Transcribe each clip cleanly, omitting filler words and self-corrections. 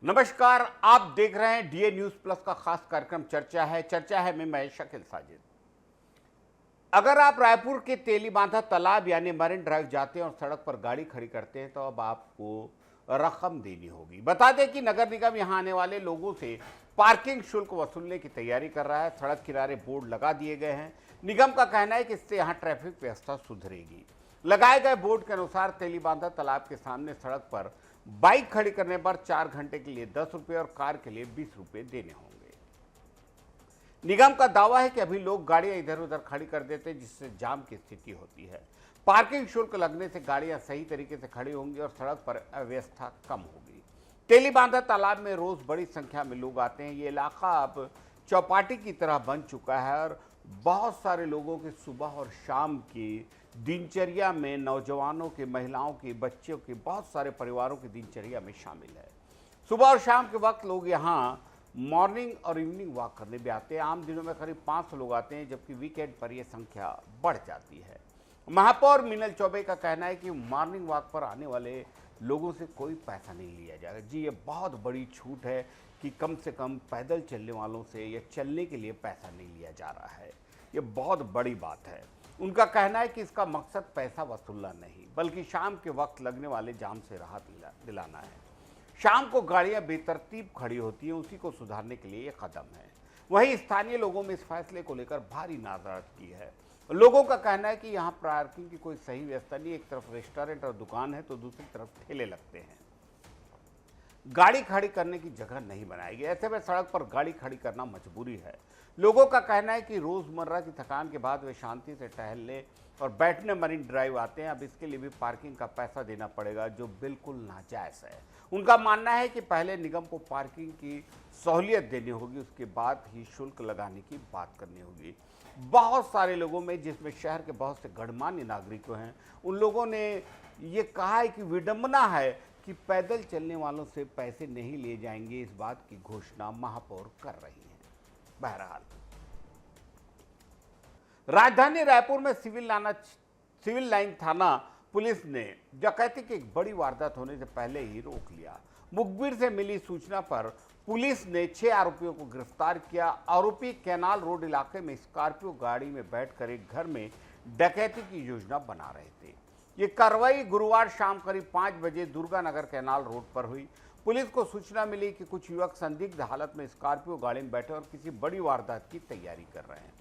नमस्कार, आप देख रहे हैं डीए न्यूज प्लस का खास कार्यक्रम चर्चा है मैं शकील साजिद। अगर आप रायपुर के तेलीबांधा तालाब यानी मरीन ड्राइव जाते हैं और सड़क पर गाड़ी खड़ी करते हैं तो अब आपको रकम देनी होगी। बता दें कि नगर निगम यहां आने वाले लोगों से पार्किंग शुल्क वसूलने की तैयारी कर रहा है। सड़क किनारे बोर्ड लगा दिए गए हैं। निगम का कहना है कि इससे यहां ट्रैफिक व्यवस्था सुधरेगी। लगाए गए बोर्ड के अनुसार तेलीबांधा तालाब के सामने सड़क पर बाइक खड़ी करने पर 4 घंटे के लिए 10 रुपये और कार के लिए 20 रुपये देने होंगे। निगम का दावा है कि अभी लोग गाड़ियां इधर उधर खड़ी कर देते हैं, जिससे जाम की स्थिति होती है। पार्किंग शुल्क लगने से गाड़ियां सही तरीके से खड़ी होंगी और सड़क पर अव्यवस्था कम होगी। तेलीबांधा तालाब में रोज बड़ी संख्या में लोग आते हैं। ये इलाका अब चौपाटी की तरह बन चुका है और बहुत सारे लोगों के सुबह और शाम की दिनचर्या में नौजवानों की, महिलाओं की, बच्चों की, बहुत सारे परिवारों की दिनचर्या में शामिल है। सुबह और शाम के वक्त लोग यहाँ मॉर्निंग और इवनिंग वॉक करने भी आते हैं। आम दिनों में करीब 500 लोग आते हैं, जबकि वीकेंड पर यह संख्या बढ़ जाती है। महापौर मीनल चौबे का कहना है कि मॉर्निंग वॉक पर आने वाले लोगों से कोई पैसा नहीं लिया जाएगा। जी, ये बहुत बड़ी छूट है कि कम से कम पैदल चलने वालों से या चलने के लिए पैसा नहीं लिया जा रहा है। ये बहुत बड़ी बात है। उनका कहना है कि इसका मकसद पैसा वसूलना नहीं, बल्कि शाम के वक्त लगने वाले जाम से राहत दिलाना है। शाम को गाड़ियां बेतरतीब खड़ी होती हैं, उसी को सुधारने के लिए ये कदम है। वहीं स्थानीय लोगों में इस फैसले को लेकर भारी नाराजगी है। लोगों का कहना है कि यहाँ पार्किंग की कोई सही व्यवस्था नहीं। एक तरफ रेस्टोरेंट और दुकान है तो दूसरी तरफ ठेले लगते हैं। गाड़ी खड़ी करने की जगह नहीं बनाई गई। ऐसे में सड़क पर गाड़ी खड़ी करना मजबूरी है। लोगों का कहना है कि रोजमर्रा की थकान के बाद वे शांति से टहलने और बैठने मरीन ड्राइव आते हैं। अब इसके लिए भी पार्किंग का पैसा देना पड़ेगा, जो बिल्कुल नाजायज है। उनका मानना है कि पहले निगम को पार्किंग की सहूलियत देनी होगी, उसके बाद ही शुल्क लगाने की बात करनी होगी। बहुत सारे लोगों में, जिसमें शहर के बहुत से गणमान्य नागरिकों हैं, उन लोगों ने ये कहा है कि विडंबना है कि पैदल चलने वालों से पैसे नहीं लिए जाएंगे। इस बात की घोषणा महापौर कर रही है। बहरहाल, राजधानी रायपुर में सिविल लाइन थाना पुलिस ने डकैती की एक बड़ी वारदात होने से पहले ही रोक लिया। मुखबिर से मिली सूचना पर पुलिस ने 6 आरोपियों को गिरफ्तार किया। आरोपी कैनाल रोड इलाके में स्कॉर्पियो गाड़ी में बैठकर एक घर में डकैती की योजना बना रहे थे। ये कार्रवाई गुरुवार शाम करीब 5 बजे दुर्गानगर कैनाल रोड पर हुई। पुलिस को सूचना मिली कि कुछ युवक संदिग्ध हालत में स्कॉर्पियो गाड़ी में बैठे और किसी बड़ी वारदात की तैयारी कर रहे हैं।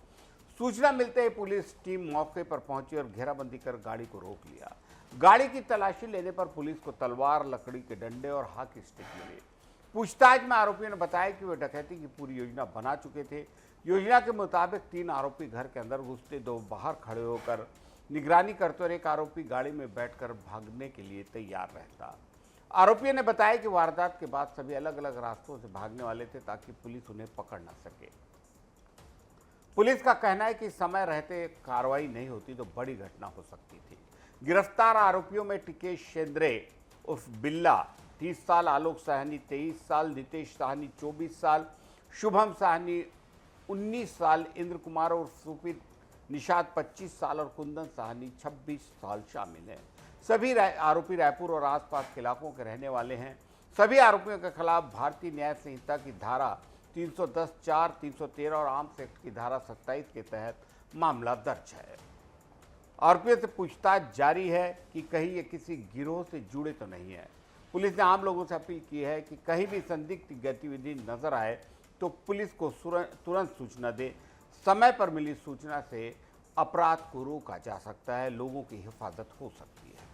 सूचना मिलते ही पुलिस टीम मौके पर पहुंची और घेराबंदी कर गाड़ी को रोक लिया। गाड़ी की तलाशी लेने पर पुलिस को तलवार, लकड़ी के डंडे और हॉकी स्टिक मिले। पूछताछ में आरोपियों ने बताया कि वे डकैती की पूरी योजना बना चुके थे। योजना के मुताबिक 3 आरोपी घर के अंदर घुसते, 2 बाहर खड़े होकर निगरानी करते और एक आरोपी गाड़ी में बैठकर भागने के लिए तैयार रहता। आरोपियों ने बताया कि वारदात के बाद सभी अलग अलग रास्तों से भागने वाले थे ताकि पुलिस उन्हें पकड़ न सके। पुलिस का कहना है कि समय रहते कार्रवाई नहीं होती तो बड़ी घटना हो सकती थी। गिरफ्तार आरोपियों में टिकेश शेंद्रे उर्फ बिल्ला 30 साल, आलोक साहनी 23 साल, नितेश साहनी 24 साल, शुभम साहनी 19 साल, इंद्र कुमार उर्फ सुपित निषाद 25 साल और कुंदन साहनी 26 साल शामिल हैं। सभी आरोपी रायपुर और आसपास के इलाकों के रहने वाले हैं। सभी आरोपियों के खिलाफ भारतीय न्याय संहिता की धारा 310(4), 313 और आर्म्स एक्ट की धारा 27 के तहत मामला दर्ज है। आरोपियों से पूछताछ जारी है कि कहीं ये किसी गिरोह से जुड़े तो नहीं है। पुलिस ने आम लोगों से अपील की है कि कहीं भी संदिग्ध गतिविधि नजर आए तो पुलिस को तुरंत सूचना दे। समय पर मिली सूचना से अपराध को रोका जा सकता है, लोगों की हिफाजत हो सकती है।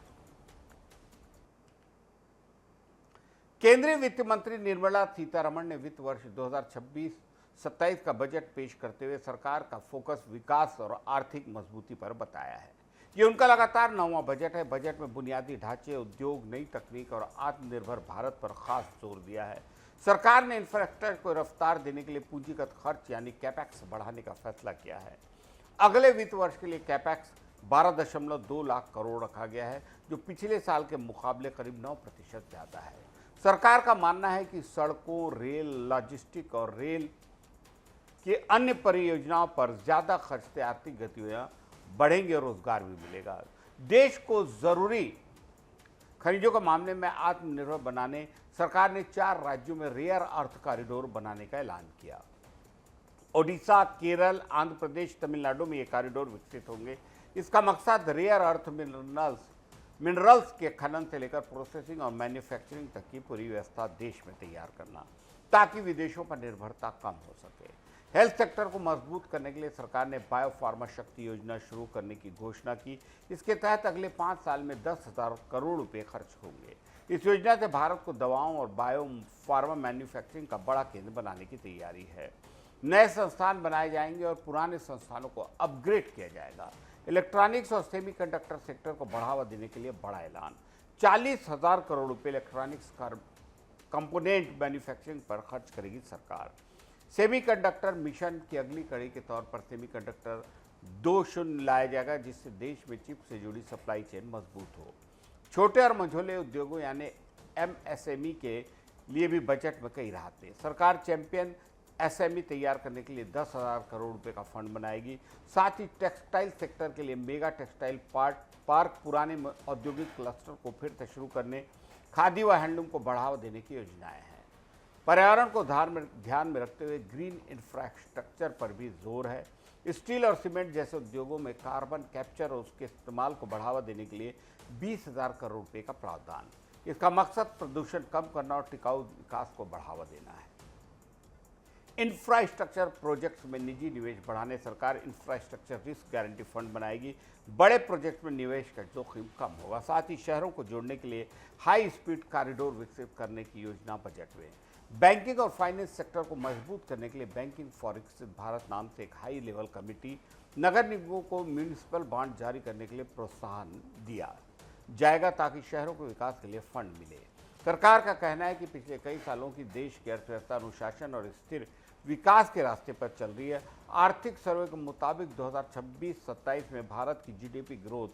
केंद्रीय वित्त मंत्री निर्मला सीतारमण ने वित्त वर्ष 2026-27 का बजट पेश करते हुए सरकार का फोकस विकास और आर्थिक मजबूती पर बताया है। ये उनका लगातार 9वां बजट है। बजट में बुनियादी ढांचे, उद्योग, नई तकनीक और आत्मनिर्भर भारत पर खास जोर दिया है। सरकार ने इंफ्रास्ट्रक्चर को रफ्तार देने के लिए पूंजीगत खर्च यानी कैपेक्स बढ़ाने का फैसला किया है। अगले वित्त वर्ष के लिए कैपेक्स 12.2 लाख करोड़ रखा गया है, जो पिछले साल के मुकाबले करीब 9% ज्यादा है। सरकार का मानना है कि सड़कों, रेल, लॉजिस्टिक और रेल की अन्य परियोजनाओं पर ज्यादा खर्च से आर्थिक गतिविधियां बढ़ेंगी और रोजगार भी मिलेगा। देश को जरूरी खनिजों के मामले में आत्मनिर्भर बनाने सरकार ने 4 राज्यों में रेयर अर्थ कॉरिडोर बनाने का ऐलान किया। ओडिशा, केरल, आंध्र प्रदेश, तमिलनाडु में ये कॉरिडोर विकसित होंगे। इसका मकसद रेयर अर्थ मिनरल्स के खनन से लेकर प्रोसेसिंग और मैन्युफैक्चरिंग तक की पूरी व्यवस्था देश में तैयार करना, ताकि विदेशों पर निर्भरता कम हो सके। हेल्थ सेक्टर को मजबूत करने के लिए सरकार ने बायो फार्मा शक्ति योजना शुरू करने की घोषणा की। इसके तहत अगले 5 साल में 10,000 करोड़ रुपए खर्च होंगे। इस योजना से भारत को दवाओं और बायो फार्मा मैन्युफैक्चरिंग का बड़ा केंद्र बनाने की तैयारी है। नए संस्थान बनाए जाएंगे और पुराने संस्थानों को अपग्रेड किया जाएगा। इलेक्ट्रॉनिक्स और सेमीकंडक्टर सेक्टर को बढ़ावा देने के लिए बड़ा ऐलान। 40,000 करोड़ रुपए इलेक्ट्रॉनिक्स कंपोनेंट मैन्युफैक्चरिंग पर खर्च करेगी सरकार। सेमीकंडक्टर मिशन की अगली कड़ी के तौर पर सेमीकंडक्टर 2.0 लाया जाएगा, जिससे देश में चिप से जुड़ी सप्लाई चेन मजबूत हो। छोटे और मझोले उद्योगों यानी MSME के लिए भी बजट में कई राहतें। सरकार चैंपियन SME तैयार करने के लिए 10,000 करोड़ रुपए का फंड बनाएगी। साथ ही टेक्सटाइल सेक्टर के लिए मेगा टेक्सटाइल पार्क, पुराने औद्योगिक क्लस्टर को फिर से शुरू करने, खादी व हैंडलूम को बढ़ावा देने की योजनाएं हैं। पर्यावरण को ध्यान में रखते हुए ग्रीन इंफ्रास्ट्रक्चर पर भी जोर है। स्टील और सीमेंट जैसे उद्योगों में कार्बन कैप्चर और उसके इस्तेमाल को बढ़ावा देने के लिए 20,000 करोड़ रुपए का प्रावधान। इसका मकसद प्रदूषण कम करना और टिकाऊ विकास को बढ़ावा देना है। इंफ्रास्ट्रक्चर प्रोजेक्ट्स में निजी निवेश बढ़ाने सरकार इंफ्रास्ट्रक्चर रिस्क गारंटी फंड बनाएगी। बड़े प्रोजेक्ट में निवेश का जोखिम कम होगा। साथ ही शहरों को जोड़ने के लिए हाई स्पीड कॉरिडोर विकसित करने की योजना बजट में। बैंकिंग और फाइनेंस सेक्टर को मजबूत करने के लिए बैंकिंग फॉर विकसित भारत नाम से एक हाई लेवल कमेटी, नगर निगमों को म्यूनिसिपल बॉन्ड जारी करने के लिए प्रोत्साहन दिया जाएगा, ताकि शहरों को विकास के लिए फंड मिले। सरकार का कहना है कि पिछले कई सालों की देश की अर्थव्यवस्था अनुशासन और स्थिर विकास के रास्ते पर चल रही है। आर्थिक सर्वे के मुताबिक 2026-27 में भारत की GDP ग्रोथ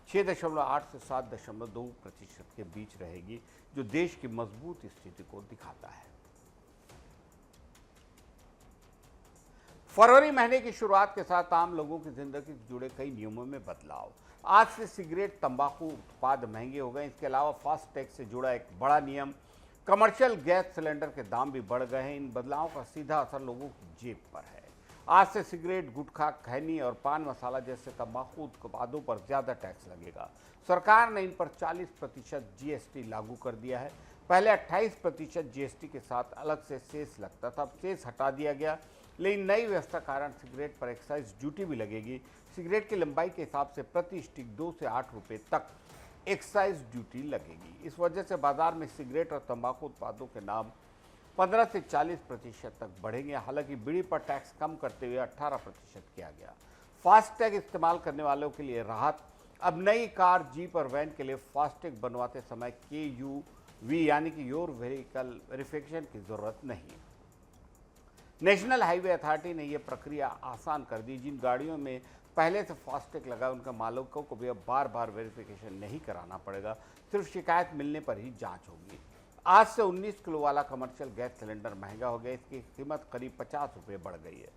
6.8 से 7.2% के बीच रहेगी, जो देश की मजबूत स्थिति को दिखाता है। फरवरी महीने की शुरुआत के साथ आम लोगों की जिंदगी से जुड़े कई नियमों में बदलाव। आज से सिगरेट, तंबाकू उत्पाद महंगे हो गए। इसके अलावा फास्टैग से जुड़ा एक बड़ा नियम, कमर्शियल गैस सिलेंडर के दाम भी बढ़ गए हैं। इन बदलावों का सीधा असर लोगों की जेब पर है। आज से सिगरेट, गुटखा, खैनी और पान मसाला जैसे तंबाकू उत्पादों पर ज़्यादा टैक्स लगेगा। सरकार ने इन पर 40% GST लागू कर दिया है। पहले 28% GST के साथ अलग से सेस लगता था, अब सेस हटा दिया गया। लेकिन नई व्यवस्था कारण सिगरेट पर एक्साइज ड्यूटी भी लगेगी। सिगरेट की लंबाई के हिसाब से प्रति स्टिक 2 से 8 रुपये तक एक्साइज ड्यूटी लगेगी। इस वजह से बाजार में सिगरेट और तंबाकू उत्पादों के दाम 15 से 40% तक बढ़ेंगे। हालांकि बीड़ी पर टैक्स कम करते हुए 18% किया गया। फास्टैग इस्तेमाल करने वालों के लिए राहत। अब नई कार, जीप और वैन के लिए फास्टैग बनवाते समय KUV यानी कि योर व्हीकल वेरिफिकेशन की जरूरत नहीं। नेशनल हाईवे अथॉरिटी ने यह प्रक्रिया आसान कर दी। जिन गाड़ियों में पहले से फास्टैग लगा उनके मालिकों को भी अब बार बार वेरिफिकेशन नहीं कराना पड़ेगा, सिर्फ शिकायत मिलने पर ही जांच होगी। आज से 19 किलो वाला कमर्शियल गैस सिलेंडर महंगा हो गया। इसकी कीमत करीब 50 रुपये बढ़ गई है।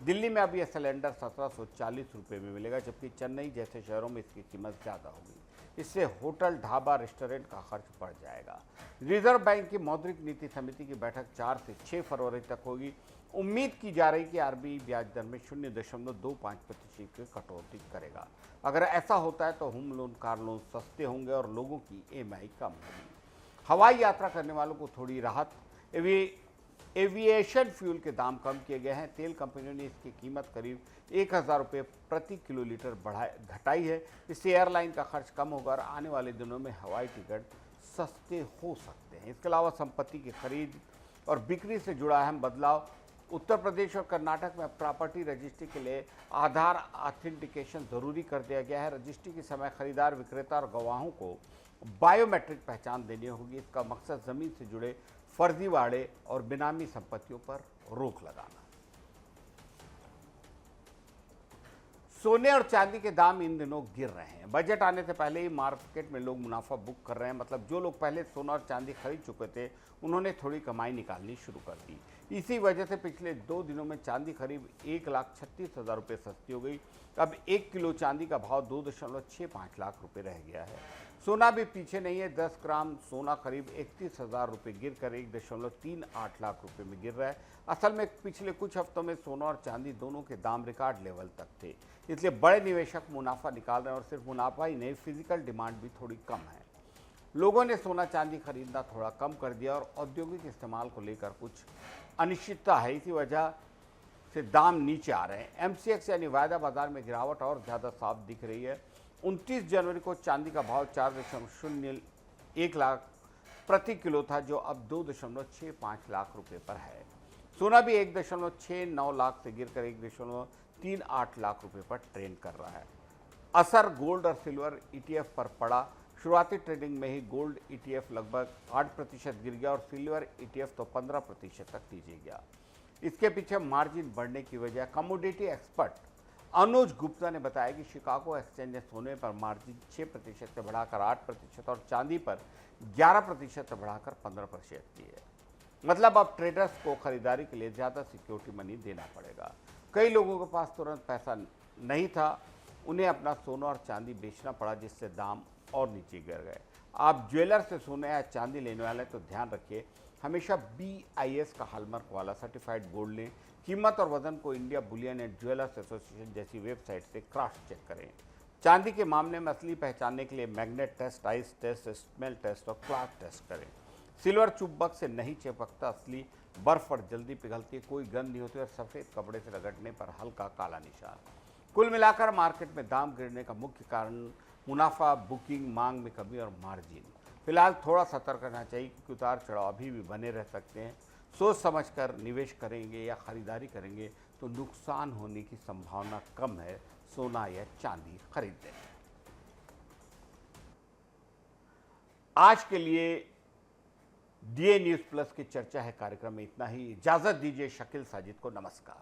दिल्ली में अब यह सिलेंडर 1740 रुपये में मिलेगा, जबकि चेन्नई जैसे शहरों में इसकी कीमत ज़्यादा होगी। इससे होटल, ढाबा, रेस्टोरेंट का खर्च बढ़ जाएगा। रिजर्व बैंक की मौद्रिक नीति समिति की बैठक 4 से 6 फरवरी तक होगी। उम्मीद की जा रही कि RBI ब्याज दर में 0.25% की कटौती करेगा। अगर ऐसा होता है तो होम लोन, कार लोन सस्ते होंगे और लोगों की EMI कम होगी। हवाई यात्रा करने वालों को थोड़ी राहत। एविएशन फ्यूल के दाम कम किए गए हैं। तेल कंपनियों ने इसकी कीमत करीब 1,000 रुपये प्रति किलोलीटर घटाई है। इससे एयरलाइन का खर्च कम होगा और आने वाले दिनों में हवाई टिकट सस्ते हो सकते हैं। इसके अलावा संपत्ति की खरीद और बिक्री से जुड़ा अहम बदलाव। उत्तर प्रदेश और कर्नाटक में प्रॉपर्टी रजिस्ट्री के लिए आधार ऑथेंटिकेशन जरूरी कर दिया गया है। रजिस्ट्री के समय खरीदार, विक्रेता और गवाहों को बायोमेट्रिक पहचान देनी होगी। इसका मकसद जमीन से जुड़े फर्जीवाड़े और बेनामी संपत्तियों पर रोक लगाना। सोने और चांदी के दाम इन दिनों गिर रहे हैं। बजट आने से पहले ही मार्केट में लोग मुनाफा बुक कर रहे हैं। मतलब जो लोग पहले सोना और चांदी खरीद चुके थे उन्होंने थोड़ी कमाई निकालनी शुरू कर दी। इसी वजह से पिछले 2 दिनों में चांदी करीब 1,36,000 रुपये सस्ती हो गई। अब 1 किलो चांदी का भाव 2.65 लाख रुपये रह गया है। सोना भी पीछे नहीं है। 10 ग्राम सोना करीब 31,000 रुपये गिर कर 1.38 लाख रुपए में गिर रहा है। असल में पिछले कुछ हफ्तों में सोना और चांदी दोनों के दाम रिकॉर्ड लेवल तक थे, इसलिए बड़े निवेशक मुनाफा निकाल रहे हैं। और सिर्फ मुनाफा ही नहीं, फिजिकल डिमांड भी थोड़ी कम है। लोगों ने सोना चांदी खरीदना थोड़ा कम कर दिया और औद्योगिक इस्तेमाल को लेकर कुछ अनिश्चितता है, इसी वजह से दाम नीचे आ रहे हैं। एमसीएक्स यानी वायदा बाजार में गिरावट और ज़्यादा साफ दिख रही है। 29 जनवरी को चांदी का भाव 4.01 लाख प्रति किलो था, जो अब 2.65 लाख रुपए पर है। सोना भी 1.69 लाख से गिरकर 1.38 लाख रुपए पर ट्रेंड कर रहा है। असर गोल्ड और सिल्वर ईटीएफ पर पड़ा। शुरुआती ट्रेडिंग में ही गोल्ड ईटीएफ लगभग 8% गिर गया और सिल्वर ईटीएफ तो 15% तक नीचे गया। इसके पीछे मार्जिन बढ़ने की वजह कमोडिटी एक्सपर्ट अनुज गुप्ता ने बताया कि शिकागो एक्सचेंज ने सोने पर मार्जिन 6% से बढ़ाकर 8% और चांदी पर 11% से बढ़ाकर 15% की है। मतलब अब ट्रेडर्स को खरीदारी के लिए ज़्यादा सिक्योरिटी मनी देना पड़ेगा। कई लोगों के पास तुरंत पैसा नहीं था, उन्हें अपना सोना और चांदी बेचना पड़ा, जिससे दाम और नीचे गिर गए। आप ज्वेलर से सोना या चांदी लेने वाले तो ध्यान रखिए, हमेशा BIS का हॉलमार्क वाला सर्टिफाइड गोल्ड लें। कीमत और वजन को India bullion and jewellers association जैसी वेबसाइट से क्रॉस चेक करें। चांदी के मामले में असली पहचानने के लिए magnet test, ice test, smell test और क्लॉथ टेस्ट करें। सिल्वर चुंबक से नहीं चिपकता, असली बर्फ पर जल्दी पिघलती, कोई गंध नहीं होती और सफ़ेद कपड़े से रगड़ने पर हल्का काला निशान। कुल मिलाकर मार्केट में दाम गिरने का मुख्य कारण मुनाफा, बुकिंग, मांग में कमी और मार्जिन। फिलहाल थोड़ा सतर्क रहना चाहिए क्योंकि उतार चढ़ाव अभी भी बने रह सकते हैं। सोच समझकर निवेश करेंगे या खरीदारी करेंगे तो नुकसान होने की संभावना कम है। सोना या चांदी खरीद लें। आज के लिए DA न्यूज़ प्लस की चर्चा है कार्यक्रम में इतना ही। इजाजत दीजिए शकील साजिद को। नमस्कार।